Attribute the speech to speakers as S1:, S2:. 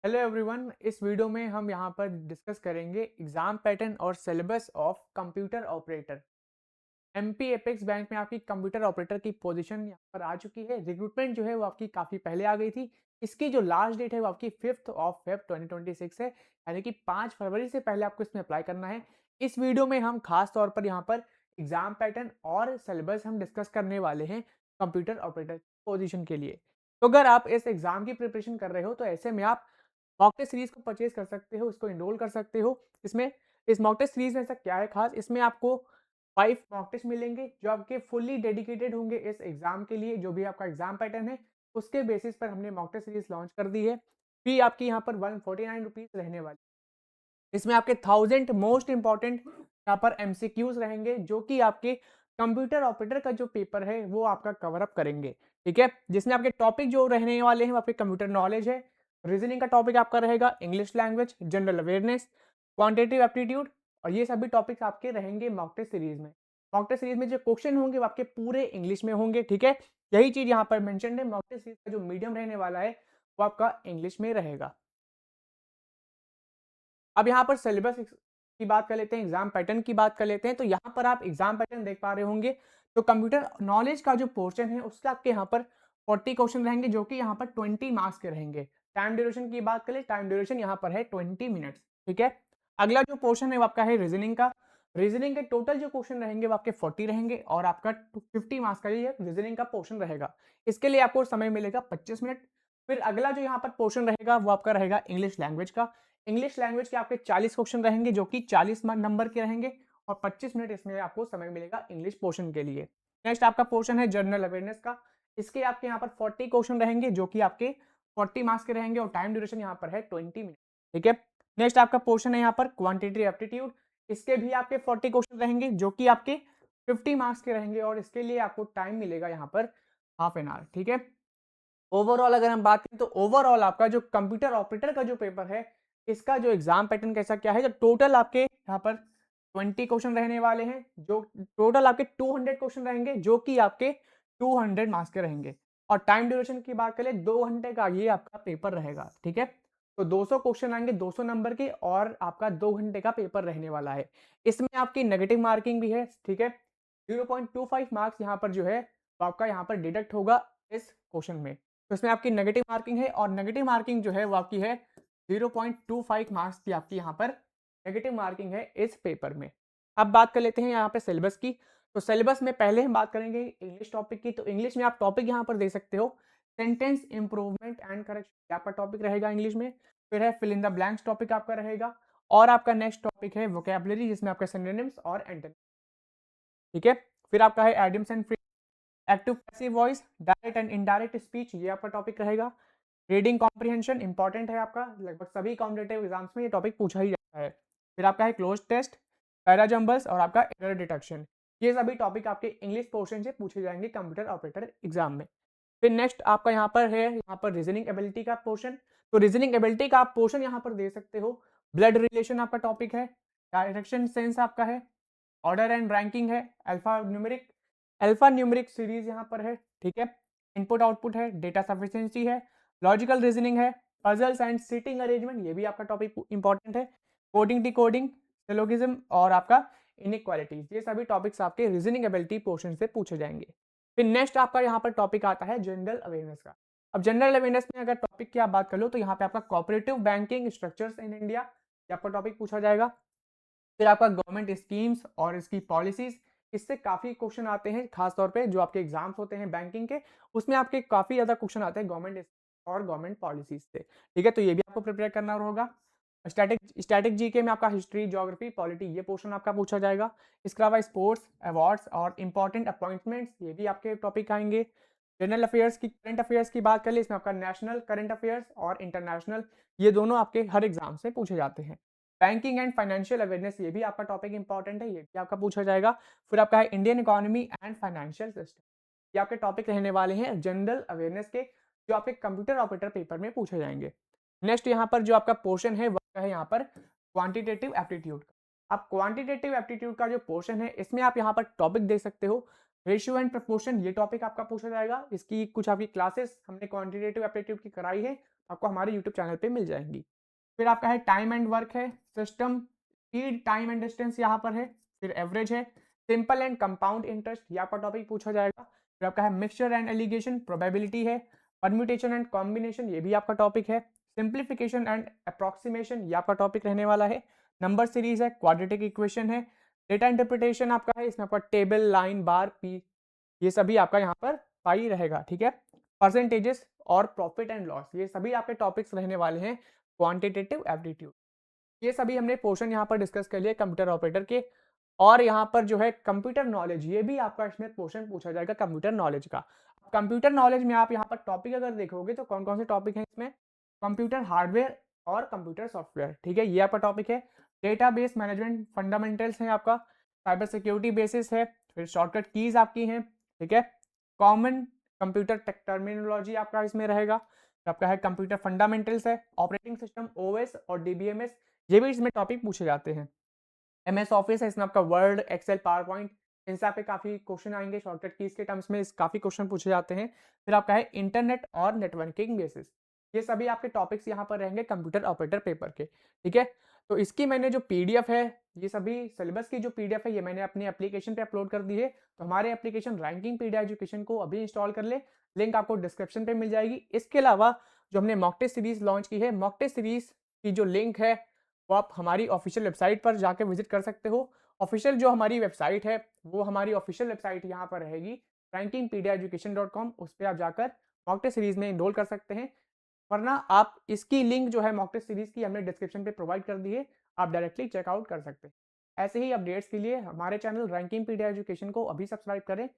S1: Hello everyone. इस video में हम यहाँ पर डिस्कस करेंगे एग्जाम पैटर्न और syllabus of computer operator. MP apex bank में आपकी कंप्यूटर ऑपरेटर की पोजीशन यहाँ पर आ चुकी है। रिक्रूटमेंट जो है वो आपकी काफ़ी पहले आ गई थी। इसकी जो लास्ट डेट है वो आपकी 5 ऑफ फेब 2026 है, यानी कि 5 फरवरी से पहले आपको इसमें अप्लाई करना है। इस वीडियो में हम खास तौर पर यहाँ पर एग्जाम पैटर्न और सिलेबस हम डिस्कस करने वाले हैं कंप्यूटर ऑपरेटर पोजीशन के लिए। तो अगर आप इस एग्जाम की प्रिपरेशन कर रहे हो तो ऐसे में आप मॉक टेस्ट सीरीज को परचेज कर सकते हो, इसको इनरोल कर सकते हो। इसमें इस मॉक टेस्ट सीरीज में ऐसा क्या है खास, इसमें आपको 5 मॉक टेस्ट मिलेंगे जो आपके फुल्ली डेडिकेटेड होंगे इस एग्जाम के लिए। जो भी आपका एग्जाम पैटर्न है उसके बेसिस पर हमने मॉक टेस्ट सीरीज लॉन्च कर दी है। फी आपकी यहाँ पर 149 रुपीज रहने वाली। इसमें आपके 1000 मोस्ट इंपॉर्टेंट यहाँ पर एमसीक्यूज रहेंगे जो कि आपके कंप्यूटर ऑपरेटर का जो पेपर है वो आपका कवर अप करेंगे। ठीक है, जिसमें आपके टॉपिक जो रहने वाले हैं वो आपके कंप्यूटर नॉलेज है, रीजनिंग का टॉपिक आपका रहेगा, English language, general awareness, quantitative aptitude, और ये सभी टॉपिक्स आपके रहेंगे मॉक टेस्ट सीरीज में। मॉक टेस्ट सीरीज में जो क्वेश्चन होंगे वो आपके पूरे इंग्लिश में होंगे। ठीक है, यही चीज यहाँ पर मेंशन है। मॉक टेस्ट सीरीज का जो मीडियम रहने वाला है वो आपका इंग्लिश में रहेगा। अब यहाँ पर सिलेबस की बात कर लेते हैं, एग्जाम पैटर्न की बात कर लेते हैं। तो यहाँ पर आप एग्जाम पैटर्न देख पा रहे होंगे। तो कंप्यूटर नॉलेज का जो पोर्शन है उसका आपके यहाँ पर 40 क्वेश्चन रहेंगे जो कि यहाँ पर 20 मार्क्स के रहेंगे। टाइम ड्यूरेशन की बात करें, टाइम ड्यूरेशन यहाँ पर है 20 मिनट्स। ठीक है, अगला जो पोर्शन है वो आपका है रीजनिंग का। रीजनिंग के टोटल जो क्वेश्चन रहेंगे वो आपके 40 रहेंगे और आपका 50 मार्क्स का ये रीजनिंग का पोर्शन रहेगा। इसके लिए आपको समय मिलेगा 25 मिनट। फिर अगला जो यहाँ पर पोर्शन रहेगा वो आपका रहेगा इंग्लिश लैंग्वेज का। इंग्लिश लैंग्वेज के आपके 40 क्वेश्चन रहेंगे जो कि 40 नंबर के रहेंगे और 25 मिनट इसमें आपको समय मिलेगा इंग्लिश पोर्शन के लिए। नेक्स्ट आपका पोर्शन है जनरल अवेयरनेस का। इसके आपके यहाँ पर 40 क्वेश्चन रहेंगे जो कि आपके 40 मार्क्स के रहेंगे और टाइम ड्यूरेशन यहाँ पर है 20 मिनट। ठीक है, नेक्स्ट आपका पोर्शन है यहाँ पर क्वांटिटेटिव एप्टीट्यूड। इसके भी आपके 40 क्वेश्चन रहेंगे जो कि आपके 50 मार्क्स के रहेंगे और इसके लिए आपको टाइम मिलेगा यहाँ पर हाफ एन आवर। ठीक है, ओवरऑल अगर हम बात करें तो ओवरऑल आपका जो कंप्यूटर ऑपरेटर का जो पेपर है इसका जो एग्जाम पैटर्न कैसा क्या है, तो टोटल आपके यहाँ पर 20 क्वेश्चन रहने वाले हैं। जो टोटल आपके 200 क्वेश्चन रहेंगे जो कि आपके 200 मार्क्स के रहेंगे। और टाइम ड्यूरेशन की बात करें 2 घंटे का ये आपका पेपर रहेगा। ठीक है, तो 200 क्वेश्चन आएंगे 200 नंबर के और आपका 2 घंटे का पेपर रहने वाला है। इसमें आपकी नेगेटिव मार्किंग भी है। ठीक है, 0.25 मार्क्स यहाँ पर जो है वो आपका यहाँ पर डिडक्ट होगा इस क्वेश्चन में। तो इसमें आपकी नेगेटिव मार्किंग है और नेगेटिव मार्किंग जो है वो आपकी है 0.25 मार्क्स की आपकी यहाँ पर नेगेटिव मार्किंग है इस पेपर में। अब बात कर लेते हैं यहाँ पे सिलेबस की। तो सिलेबस में पहले हम बात करेंगे इंग्लिश टॉपिक की। तो इंग्लिश में आप टॉपिक यहाँ पर दे सकते हो सेंटेंस इंप्रूवमेंट एंड करेक्शन, आपका टॉपिक रहेगा इंग्लिश में। फिर है fill in the blanks topic आपका रहेगा और आपका नेक्स्ट टॉपिक है वोकैबुलरी जिसमें आपका सिनोनिम्स और एंटोनिम्स। ठीक है, फिर आपका है एडम्स and active passive voice, direct and indirect speech, ये आपका टॉपिक रहेगा। रीडिंग कॉम्प्रिहेंशन इंपॉर्टेंट है आपका, लगभग सभी कॉम्पिटेटिव एग्जाम्स में ये टॉपिक पूछा ही जाता है। फिर आपका है क्लोज टेस्ट, पैराजम्बल्स और आपका एरर डिटेक्शन। ये सभी टॉपिक आपके इंग्लिश पोर्शन से पूछे जाएंगे कंप्यूटर ऑपरेटर एग्जाम में। फिर नेक्स्ट आपका यहाँ पर है यहाँ पर रीजनिंग एबिलिटी का पोर्शन। तो रीजनिंग एबिलिटी का आप पोर्शन यहाँ पर दे सकते हो। ब्लड रिलेशन आपका टॉपिक है, डायरेक्शन सेंस आपका है, ऑर्डर एंड रैंकिंग है, अल्फा न्यूमेरिक सीरीज यहाँ पर है। ठीक है, इनपुट आउटपुट है, डेटा सफिशिएंसी है, लॉजिकल रीजनिंग है, पजल्स एंड सीटिंग अरेंजमेंट, ये भी आपका टॉपिक इंपॉर्टेंट है, कोडिंग डिकोडिंग, सिलोगिज्म और आपका इनइक्वालिटीज, ये सभी टॉपिक्स आपके रीजनिंग एबिलिटी पोर्शन से पूछे जाएंगे। फिर नेक्स्ट आपका यहाँ पर टॉपिक आता है जनरल अवेयरनेस का। अब जनरल अवेयरनेस में अगर टॉपिक की आप बात कर लो तो यहाँ पे आपका cooperative banking structures in India, ये आपका टॉपिक पूछा जाएगा। फिर आपका गवर्नमेंट स्कीम्स और इसकी पॉलिसीज, इससे काफ़ी क्वेश्चन आते हैं, खासतौर पे जो आपके एग्जाम्स होते हैं बैंकिंग के उसमें आपके काफ़ी ज़्यादा क्वेश्चन आते हैं गवर्नमेंट और गवर्नमेंट पॉलिसीज से। ठीक है, तो ये भी आपको प्रिपेयर करना होगा। स्टैटिक जीके में आपका हिस्ट्री, ज्योग्राफी, पॉलिटी, ये पोर्शन आपका पूछा जाएगा। इसके अलावा स्पोर्ट्स, अवार्ड्स और इंपॉर्टेंट अपॉइंटमेंट्स, ये भी आपके टॉपिक आएंगे। जनरल अफेयर्स की, करंट अफेयर्स की बात कर ले, इसमें आपका नेशनल करंट अफेयर्स और इंटरनेशनल, ये दोनों आपके हर एग्जाम से पूछे जाते हैं। बैंकिंग एंड फाइनेंशियल अवेयरनेस, ये भी आपका टॉपिक इंपॉर्टेंट है, ये भी आपका पूछा जाएगा। फिर आपका है Indian economy and financial system, ये आपके टॉपिक रहने वाले हैं जनरल अवेयरनेस के जो आपके कंप्यूटर ऑपरेटर पेपर में पूछे जाएंगे। नेक्स्ट यहाँ पर जो आपका पोर्शन है वह है यहाँ पर क्वांटिटेटिव एप्टीट्यूड का। अब क्वांटिटेटिव एप्टीट्यूड का जो पोर्शन है इसमें आप यहाँ पर टॉपिक दे सकते हो रेशियो एंड प्रपोर्शन ये टॉपिक आपका पूछा जाएगा। इसकी कुछ आपकी क्लासेस हमने क्वांटिटेटिव एप्टीट्यूड की कराई है, आपको हमारे यूट्यूब चैनल पे मिल जाएंगी। फिर आपका है टाइम एंड वर्क है, system, speed, time and distance यहाँ पर है। फिर एवरेज है, सिंपल एंड कंपाउंड इंटरेस्ट ये आपका टॉपिक पूछा जाएगा। फिर आपका है मिक्सचर एंड एलिगेशन, प्रोबेबिलिटी है, परम्यूटेशन एंड कॉम्बिनेशन ये भी आपका टॉपिक है, सिंप्लीफिकेशन एंड अप्रोक्सीमेशन ये आपका टॉपिक रहने वाला है। नंबर सीरीज है, क्वाड्रेटिक इक्वेशन है, डेटा इंटरप्रिटेशन आपका है, इसमें आपका टेबल, लाइन, बार, पी ये सभी आपका यहाँ पर पाई रहेगा, ठीक है। परसेंटेजेस और प्रॉफिट एंड लॉस ये सभी आपके टॉपिक्स रहने वाले हैं क्वांटिटेटिव एप्टीट्यूड। ये सभी हमने पोर्शन यहाँ पर डिस्कस कर लिए कंप्यूटर ऑपरेटर के। और यहाँ पर जो है कंप्यूटर नॉलेज ये भी आपका इसमें पोर्शन पूछा जाएगा कंप्यूटर नॉलेज का। कंप्यूटर नॉलेज में आप यहाँ पर टॉपिक अगर देखोगे तो कौन कौन से टॉपिक हैं इसमें, कंप्यूटर हार्डवेयर और कंप्यूटर सॉफ्टवेयर, ठीक है, ये आपका टॉपिक है। डेटाबेस मैनेजमेंट फंडामेंटल्स हैं आपका, साइबर सिक्योरिटी बेसिस है, फिर शॉर्टकट कीज आपकी हैं, ठीक है। कॉमन कंप्यूटर टर्मिनोलॉजी आपका इसमें रहेगा। फिर आपका है कंप्यूटर फंडामेंटल्स है, ऑपरेटिंग सिस्टम ओएस और डीबीएमएस ये भी इसमें टॉपिक पूछे जाते हैं। एमएस ऑफिस है, इसमें आपका वर्ड, एक्सेल, पावर पॉइंट इनसे आपके काफी क्वेश्चन आएंगे शॉर्टकट कीज के टर्म्स में, काफी क्वेश्चन पूछे जाते हैं। फिर आपका है इंटरनेट और नेटवर्किंग बेसिस, ये सभी आपके टॉपिक्स यहाँ पर रहेंगे कंप्यूटर ऑपरेटर पेपर के, ठीक है। तो इसकी मैंने जो पीडीएफ है, ये सभी सिलेबस की जो पीडीएफ है ये मैंने अपनी एप्लीकेशन पे अपलोड कर दी है। तो हमारे एप्लीकेशन रैंकिंग पीडिया एजुकेशन को अभी इंस्टॉल कर ले, लिंक आपको डिस्क्रिप्शन पे मिल जाएगी। इसके अलावा जो हमने मॉक टेस्ट सीरीज लॉन्च की है, मॉक टेस्ट सीरीज की जो लिंक है वो आप हमारी ऑफिशियल वेबसाइट पर जाके विजिट कर सकते हो। ऑफिशियल जो हमारी वेबसाइट है वो हमारी ऑफिशियल वेबसाइट यहाँ पर रहेगी rankingpediaeducation.com, उस पर आप जाकर मॉक टेस्ट सीरीज में इनरोल कर सकते हैं। वरना आप इसकी लिंक जो है मॉक टेस्ट सीरीज की हमने डिस्क्रिप्शन पे प्रोवाइड कर दी है, आप डायरेक्टली चेकआउट कर सकते हैं। ऐसे ही अपडेट्स के लिए हमारे चैनल रैंकिंग पीडिया एजुकेशन को अभी सब्सक्राइब करें